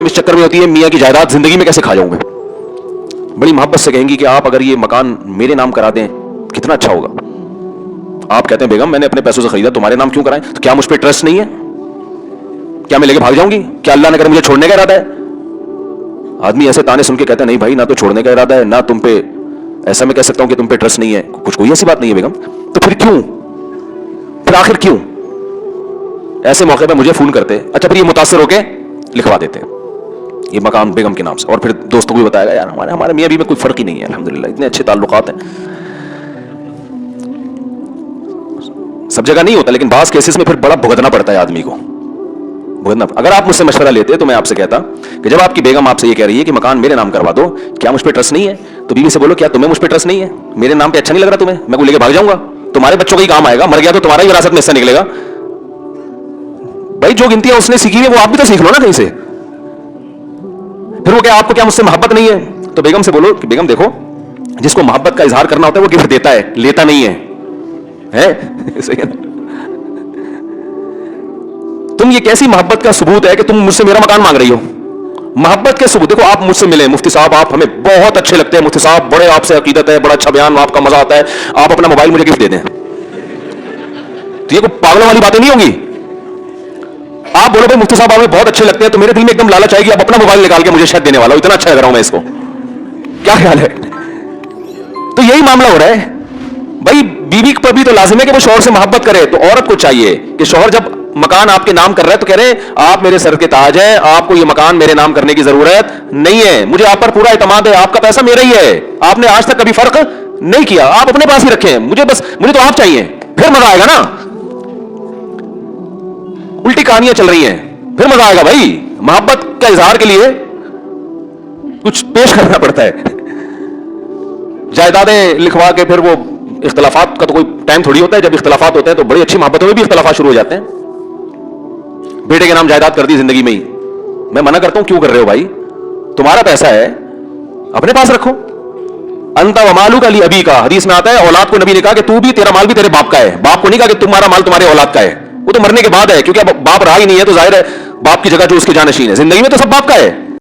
इस चक्कर में होती है मियाँ की जायदाद जिंदगी में कैसे खा जाऊं मैं। बड़ी मोहब्बत से कहेंगी कि आप अगर ये मकान मेरे नाम करा दें कितना अच्छा होगा। आप कहते हैं बेगम मैंने अपने पैसों से खरीदा, तुम्हारे नाम क्यों कराएं? तो क्या मुझ पर ट्रस्ट नहीं है? क्या मैं लेके भाग जाऊंगी? क्या अल्लाह ने अगर मुझे छोड़ने का इरादा है? आदमी ऐसे ताने सुन के कहते हैं नहीं भाई, ना तो छोड़ने का इरादा है, ना तुम पे ऐसा मैं कह सकता हूं कि तुम पे ट्रस्ट नहीं है। कुछ कोई ऐसी बात नहीं है बेगम। तो फिर क्यों, फिर आखिर क्यों? ऐसे मौके पे मुझे फोन करते, अच्छा फिर ये मुतासर होके लिखवा देते ये मकान बेगम के नाम से, और फिर दोस्तों को भी बताएगा यार हमारे मियां भी में कोई फर्क ही नहीं है, अल्हम्दुलिल्लाह इतने अच्छे ताल्लुकात हैं। सब जगह नहीं होता, लेकिन बास केसेस में फिर बड़ा भुगतना पड़ता है आदमी को, भुगतना। अगर आप मुझसे मशवरा लेते तो मैं आपसे कहता कि जब आपकी बेगम आपसे ये कह रही है कि मकान मेरे नाम करवा दो, क्या मुझ पर ट्रस्ट नहीं है? तो बीवी से बोलो क्या तुम्हें मुझ पर ट्रस्ट नहीं है? मेरे नाम पे अच्छा नहीं लग रहा तुम्हें? मैं को लेके भाग जाऊंगा, तुम्हारे बच्चों का ही काम आएगा, मर गया तो तुम्हारा ही विरासत में हिस्सा निकलेगा। भाई जो गिनतियां उसने सीखी है वो आप भी तो सीख लो ना कहीं से। फिर वो क्या आपको क्या मुझसे मोहब्बत नहीं है? तो बेगम से बोलो कि बेगम देखो, जिसको मोहब्बत का इजहार करना होता है वो गिफ्ट देता है, लेता नहीं है, है? सही है ना? तुम ये कैसी मोहब्बत का सबूत है कि तुम मुझसे मेरा मकान मांग रही हो? मोहब्बत के सबूत देखो, आप मुझसे मिले, मुफ्ती साहब आप हमें बहुत अच्छे लगते हैं, मुफ्ती साहब बड़े आपसे अकीदत है, बड़ा अच्छा बयान, आपका मजा आता है, आप अपना मोबाइल मुझे गिफ्ट दे दें। तो ये कोई पागलों वाली बातें नहीं होंगी। आप बोलो भाई मुफ्ती साहब हमें बहुत अच्छे लगते हैं, तो मेरे दिल में एकदम लालच आएगी आप अपना मोबाइल निकाल के मुझे शायद देने वाला हो, इतना अच्छा लग रहा हूं मैं इसको, क्या ख्याल है? तो यही मामला हो रहा है भाई। बीवी पर भी तो लाजिम है कि वो शौहर से मोहब्बत करे। तो औरत को चाहिए कि शौहर जब मकान आपके नाम कर रहा है तो कह रहे आप मेरे सर के ताज है, आपको ये मकान मेरे नाम करने की जरूरत नहीं है, मुझे आप पर पूरा इत्मीनान है, आपका पैसा मेरा ही है, आपने आज तक कभी फर्क नहीं किया, आप अपने पास ही रखें, मुझे तो आप चाहिए। फिर मजा आएगा ना। उल्टी कहानियां चल रही हैं, फिर मजा आएगा भाई। मोहब्बत का इजहार के लिए कुछ पेश करना पड़ता है। जायदादें लिखवा के फिर वो इख्तलाफात का तो कोई टाइम थोड़ी होता है, जब इख्तलाफात होते हैं तो बड़ी अच्छी मोहब्बतों में भी इख्तलाफात शुरू हो जाते हैं। बेटे के नाम जायदाद कर दी जिंदगी में ही, मैं मना करता हूं क्यों कर रहे हो भाई? तुम्हारा पैसा है अपने पास रखो। अंता व मालू का ली अभी का, हदीस में आता है औलाद को नबी ने कहा कि तू भी, तेरा माल भी तेरे बाप का है। बाप को नहीं कहा कि तुम्हारा माल तुम्हारे औलाद का है, वो तो मरने के बाद है, क्योंकि अब बाप रहा ही नहीं है तो जाहिर है बाप की जगह जो उसके जानशीन है। जिंदगी में तो सब बाप का है।